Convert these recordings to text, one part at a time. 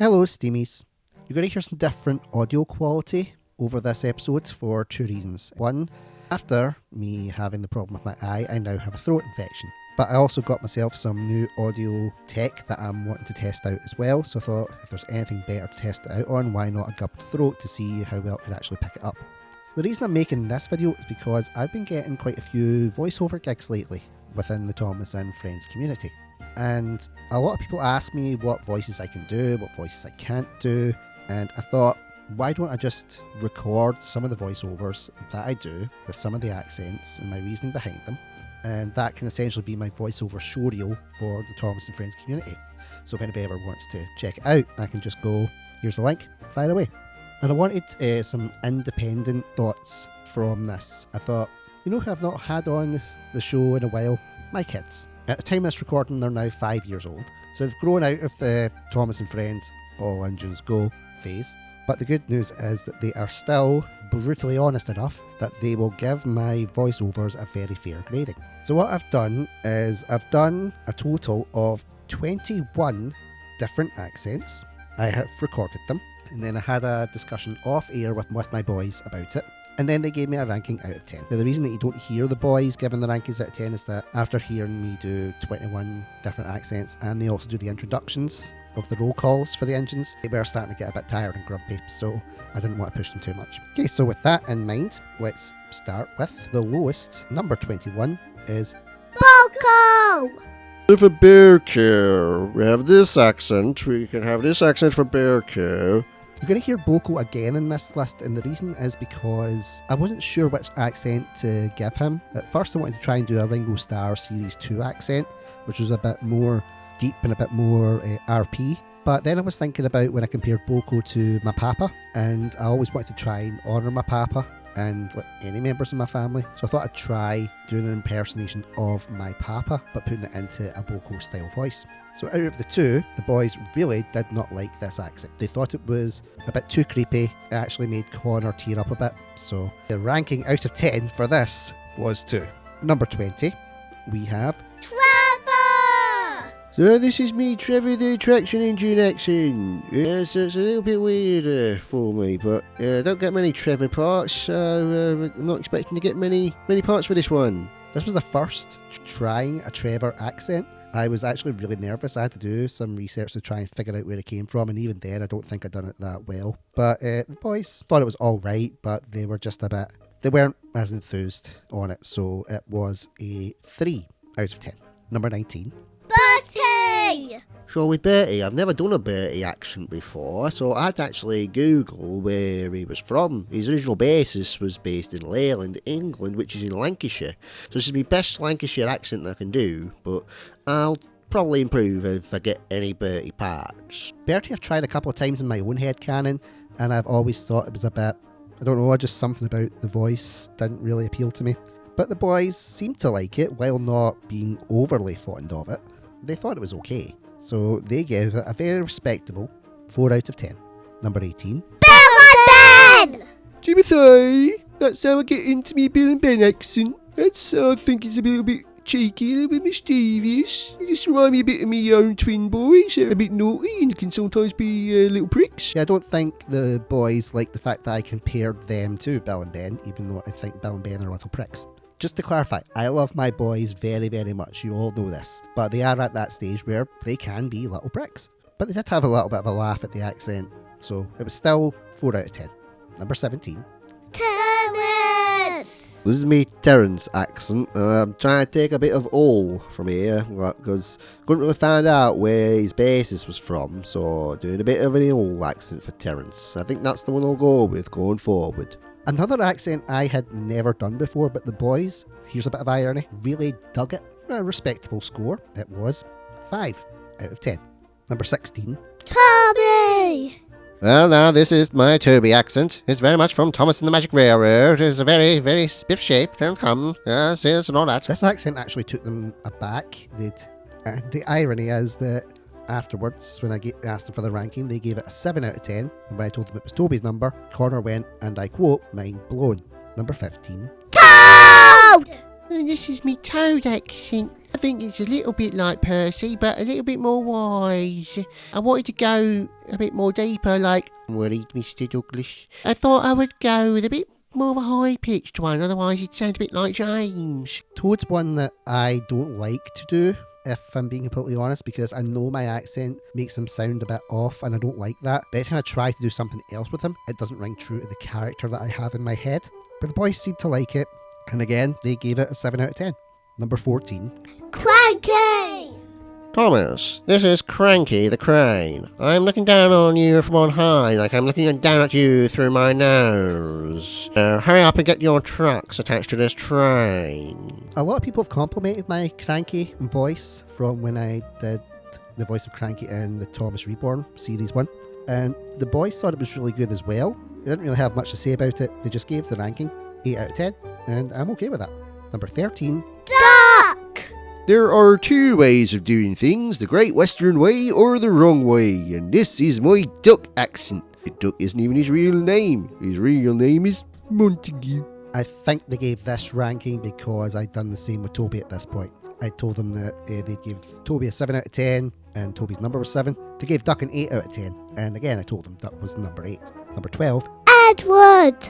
Hello Steamies. You're going to hear some different audio quality over this episode for two reasons. One, after me having the problem with my eye, I now have a throat infection. But I also got myself some new audio tech that I'm wanting to test out as well, so I thought if there's anything better to test it out on, why not a gubbed throat to see how well it could actually pick it up. So the reason I'm making this video is because I've been getting quite a few voiceover gigs lately within the Thomas and Friends community. And a lot of people ask me what voices I can do, what voices I can't do, and I thought, why don't I just record some of the voiceovers that I do with some of the accents and my reasoning behind them, and that can essentially be my voiceover show reel for the Thomas and Friends community. So if anybody ever wants to check it out, I can just go, here's the link, fire away. And I wanted some independent thoughts from this. I thought, you know who I've not had on the show in a while? My kids. At the time of this recording, they're now 5 years old. So they've grown out of the Thomas and Friends all engines go phase. But the good news is that they are still brutally honest enough that they will give my voiceovers a very fair grading. So what I've done is I've done a total of 21 different accents. I have recorded them, and then I had a discussion off air with my boys about it. And then they gave me a ranking out of 10. Now, the reason that you don't hear the boys giving the rankings out of 10 is that after hearing me do 21 different accents, and they also do the introductions of the roll calls for the engines, they were starting to get a bit tired and grumpy, so I didn't want to push them too much. Okay, so with that in mind, let's start with the lowest. Number 21 is BoCo! For BoCo, we have this accent. We can have this accent for BoCo. You're going to hear BoCo again in this list, and the reason is because I wasn't sure which accent to give him. At first I wanted to try and do a Ringo Starr Series 2 accent, which was a bit more deep and a bit more RP. But then I was thinking about when I compared BoCo to my papa, and I always wanted to try and honour my papa and any members of my family. So I thought I'd try doing an impersonation of my papa, but putting it into a BoCo style voice. So out of the two, the boys really did not like this accent. They thought it was a bit too creepy. It actually made Connor tear up a bit. So the ranking out of 10 for this was 2. Number 20, we have Trevor! So this is me, Trevor, the traction engine accent. Yes, it's a little bit weird for me, but I don't get many Trevor parts, so I'm not expecting to get many parts for this one. This was the first trying a Trevor accent. I was actually really nervous. I had to do some research to try and figure out where it came from, and even then I don't think I'd done it that well. But the boys thought it was alright, but they were just they weren't as enthused on it, so it was a 3 out of 10. Number 19. Bertie! So with Bertie, I've never done a Bertie accent before, so I had to actually Google where he was from. His original basis was based in Leyland, England, which is in Lancashire. So this is my best Lancashire accent that I can do, but I'll probably improve if I get any Bertie parts. Bertie I've tried a couple of times in my own head canon, and I've always thought it was a bit, I don't know, just something about the voice didn't really appeal to me. But the boys seemed to like it, while not being overly fond of it. They thought it was okay. So they gave it a very respectable 4 out of 10. Number 18. Bill and Ben! Timothy, that's how I get into me Bill and Ben accent. I think it's a little bit cheeky, a little bit mischievous. You just remind me a bit of my own twin boys. They're a bit naughty and can sometimes be little pricks. Yeah, I don't think the boys like the fact that I compared them to Bill and Ben, even though I think Bill and Ben are little pricks. Just to clarify, I love my boys very, very much. You all know this. But they are at that stage where they can be little pricks. But they did have a little bit of a laugh at the accent. So it was still 4 out of 10. Number 17. Terence! This is me Terence accent. I'm trying to take a bit of all from here, because couldn't really find out where his basis was from, so doing a bit of an all accent for Terence. I think that's the one I'll go with going forward. Another accent I had never done before, but the boys, here's a bit of irony, really dug it. A respectable score. It was 5 out of 10. Number 16. Toby! Well, now, this is my Toby accent. It's very much from Thomas and the Magic Railroad. It's a very, very spiff-shaped and come, yes, and all that. This accent actually took them aback. And the irony is that afterwards, when I asked them for the ranking, they gave it a 7 out of 10. And when I told them it was Toby's number, Connor went, and I quote, mind blown. Number 15. Toad! And this is me Toad accent. think it's a little bit like Percy, but a little bit more wise. I wanted to go a bit more deeper, like, worried, Mr. Douglas. I thought I would go with a bit more of a high-pitched one, otherwise it'd sound a bit like James. Toad's one that I don't like to do, if I'm being completely honest, because I know my accent makes him sound a bit off and I don't like that. But every time I try to do something else with him, it doesn't ring true to the character that I have in my head. But the boys seem to like it, and again, they gave it a 7 out of 10. Number 14. Cranky! Thomas, this is Cranky the Crane. I'm looking down on you from on high, like I'm looking down at you through my nose. Hurry up and get your trucks attached to this train. A lot of people have complimented my Cranky voice from when I did the voice of Cranky in the Thomas Reborn Series 1. And the boys thought it was really good as well. They didn't really have much to say about it. They just gave the ranking 8 out of 10, and I'm okay with that. Number 13. Duck! There are two ways of doing things, the Great Western Way or the wrong way, and this is my duck accent. The duck isn't even his real name. His real name is Montague. I think they gave this ranking because I'd done the same with Toby at this point. I told them that they'd give Toby a 7 out of 10, and Toby's number was 7. They gave Duck an 8 out of 10, and again I told them Duck was number 8. Number 12. Edward!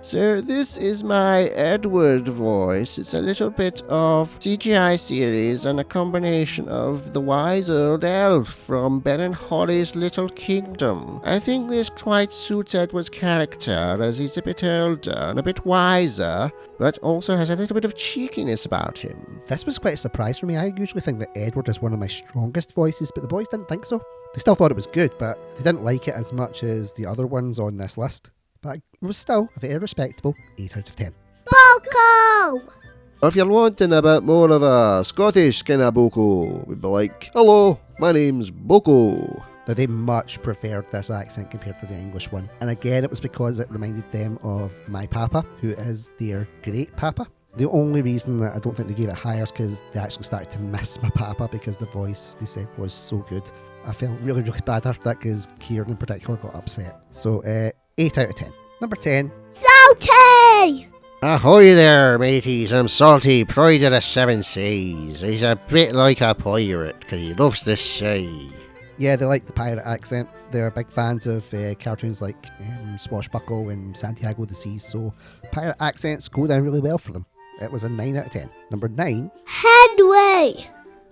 So this is my Edward voice. It's a little bit of CGI series and a combination of the wise old elf from Ben and Holly's Little Kingdom. I think this quite suits Edward's character as he's a bit older and a bit wiser, but also has a little bit of cheekiness about him. This was quite a surprise for me. I usually think that Edward is one of my strongest voices, but the boys didn't think so. They still thought it was good, but they didn't like it as much as the other ones on this list. But it was still a very respectable 8 out of 10. BoCo! If you're wanting a bit more of a Scottish kind of BoCo, we'd be like, hello, my name's BoCo. Now, they much preferred this accent compared to the English one. And again, it was because it reminded them of my papa, who is their great papa. The only reason that I don't think they gave it higher is because they actually started to miss my papa because the voice, they said, was so good. I felt really, really bad after that because Kieran in particular got upset. So, 8 out of 10. Number 10. Salty! Ahoy there, mateys. I'm Salty, pride of the seven seas. He's a bit like a pirate because he loves the sea. Yeah, they like the pirate accent. They're big fans of cartoons like Swashbuckle and Santiago the Seas, so pirate accents go down really well for them. It was a 9 out of 10. Number 9. Henry!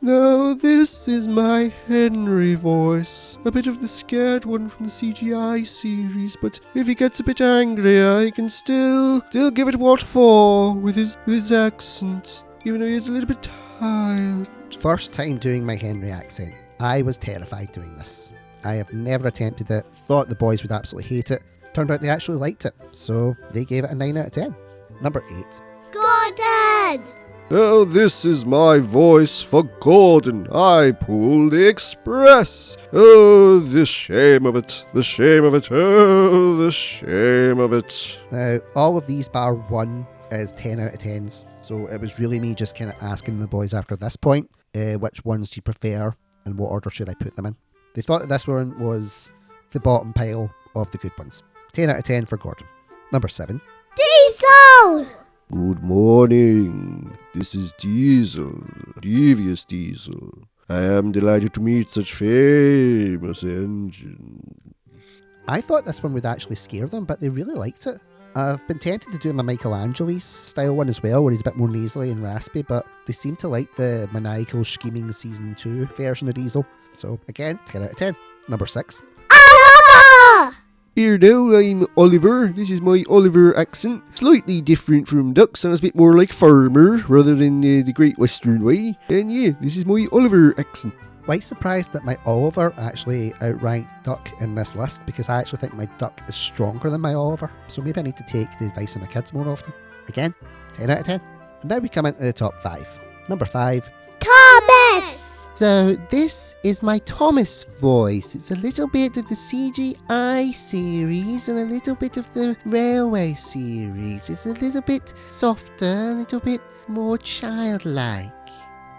Now this is my Henry voice. A bit of the scared one from the CGI series, but if he gets a bit angry, I can still give it what for with his accent, even though he's a little bit tired. First time doing my Henry accent. I was terrified doing this. I have never attempted it, thought the boys would absolutely hate it. Turned out they actually liked it, so they gave it a 9 out of 10. Number 8. Gordon! Now this is my voice for Gordon. I pulled the express. Oh, the shame of it, the shame of it, oh, the shame of it. Now, all of these bar 1 is 10 out of 10s, so it was really me just kind of asking the boys after this point, which ones do you prefer and what order should I put them in. They thought that this one was the bottom pile of the good ones. 10 out of 10 for Gordon. Number 7. Diesel! Good morning. This is Diesel, Devious Diesel. I am delighted to meet such famous engines. I thought this one would actually scare them, but they really liked it. I've been tempted to do my Michelangelo's style one as well, where he's a bit more nasally and raspy, but they seem to like the maniacal scheming season 2 version of Diesel. So again, 10 out of 10. Number 6. Oliver! Here now, I'm Oliver. This is my Oliver accent. Slightly different from Duck, sounds a bit more like farmers rather than the Great Western Way. And yeah, this is my Oliver accent. Quite surprised that my Oliver actually outranked Duck in this list, because I actually think my Duck is stronger than my Oliver. So maybe I need to take the advice of my kids more often. Again, 10 out of 10. And now we come into the top 5. Number 5. Thomas! So this is my Thomas voice. It's a little bit of the CGI series and a little bit of the railway series. It's a little bit softer, a little bit more childlike.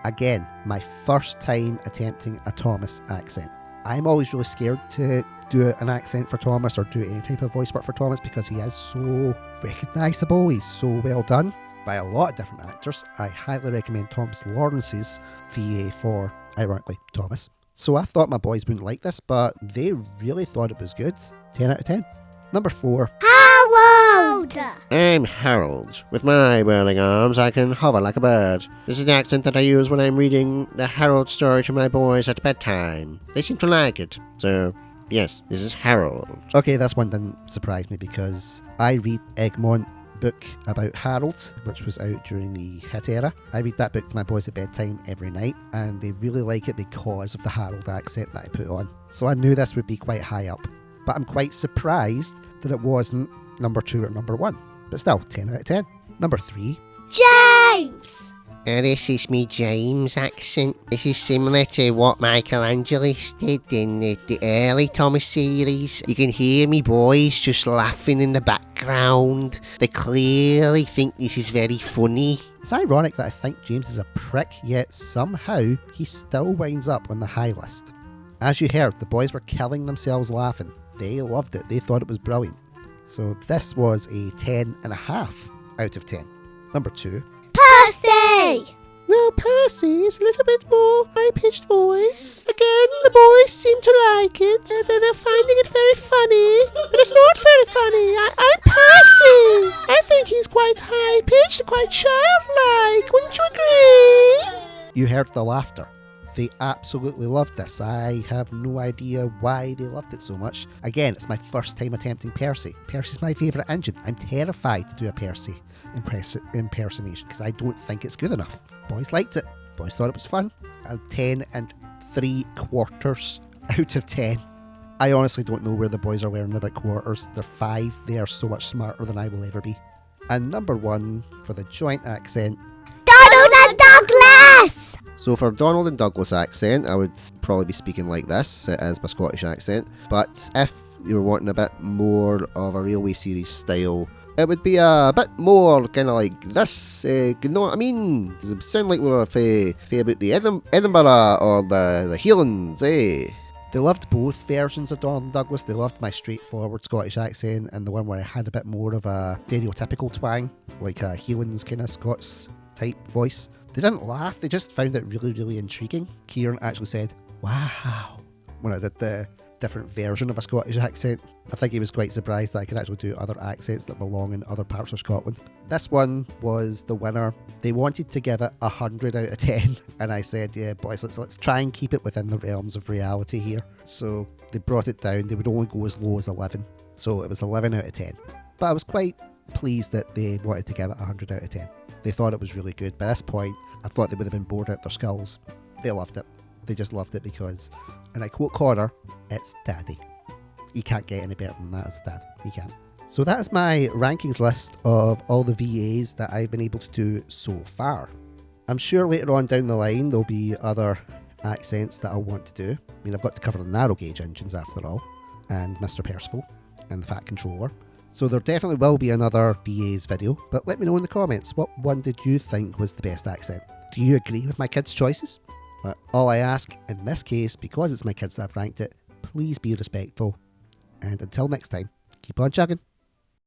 Again, my first time attempting a Thomas accent. I'm always really scared to do an accent for Thomas or do any type of voice work for Thomas because he is so recognisable, he's so well done. by a lot of different actors. I highly recommend Thomas Lawrence's VA for, ironically, Thomas. So I thought my boys wouldn't like this, but they really thought it was good. 10 out of 10. Number 4. Harold! I'm Harold. With my whirling arms, I can hover like a bird. This is the accent that I use when I'm reading the Harold story to my boys at bedtime. They seem to like it, so yes, this is Harold. Okay, this one didn't surprise me because I read Egmont book about Harold, which was out during the hit era. I read that book to my boys at bedtime every night, and they really like it because of the Harold accent that I put on. So I knew this would be quite high up, but I'm quite surprised that it wasn't number 2 or number 1. But still, 10 out of 10. Number 3. James! This is me James accent. This is similar to what Michelangelo did in the early Thomas series. You can hear me boys just laughing in the background. They clearly think this is very funny. It's ironic that I think James is a prick, yet somehow he still winds up on the high list. As you heard, the boys were killing themselves laughing. They loved it. They thought it was brilliant. So this was a 10.5 out of 10. Number 2. Percy! Now Percy is a little bit more high-pitched voice. Again, the boys seem to like it. They're finding it very funny. But it's not very funny. I'm Percy. I think he's quite high-pitched, quite childlike. Wouldn't you agree? You heard the laughter. They absolutely loved this. I have no idea why they loved it so much. Again, it's my first time attempting Percy. Percy's my favourite engine. I'm terrified to do a Percy impersonation because I don't think it's good enough. Boys liked it. Boys thought it was fun. And 10 3/4 out of 10. I honestly don't know where the boys are learning about quarters. They're 5. They are so much smarter than I will ever be. And number 1 for the joint accent. Donald and Douglas! So for Donald and Douglas accent, I would probably be speaking like this as my Scottish accent. But if you were wanting a bit more of a railway series style, it would be a bit more kind of like this. You know what I mean? Does it sound like we're about the Edinburgh or the Highlands, eh? They loved both versions of Donald and Douglas. They loved my straightforward Scottish accent and the one where I had a bit more of a stereotypical twang, like a Highlands kind of Scots type voice. They didn't laugh, they just found it really, really intriguing. Kieran actually said, "Wow," when I did the different version of a Scottish accent. I think he was quite surprised that I could actually do other accents that belong in other parts of Scotland. This one was the winner. They wanted to give it 100 out of 10, and I said, yeah, boys, let's try and keep it within the realms of reality here. So they brought it down. They would only go as low as 11. So it was 11 out of 10. But I was quite pleased that they wanted to give it 100 out of 10. They thought it was really good. By this point, I thought they would have been bored out their skulls. They loved it. They just loved it because, and I quote Connor, it's daddy. You can't get any better than that as a dad. You can't. So that is my rankings list of all the VAs that I've been able to do so far. I'm sure later on down the line there'll be other accents that I'll want to do. I mean, I've got to cover the narrow gauge engines after all, and Mr. Percival, and the Fat Controller. So there definitely will be another VAs video, but let me know in the comments, what one did you think was the best accent? Do you agree with my kids' choices? But all I ask in this case, because it's my kids that have ranked it, please be respectful. And until next time, keep on chugging.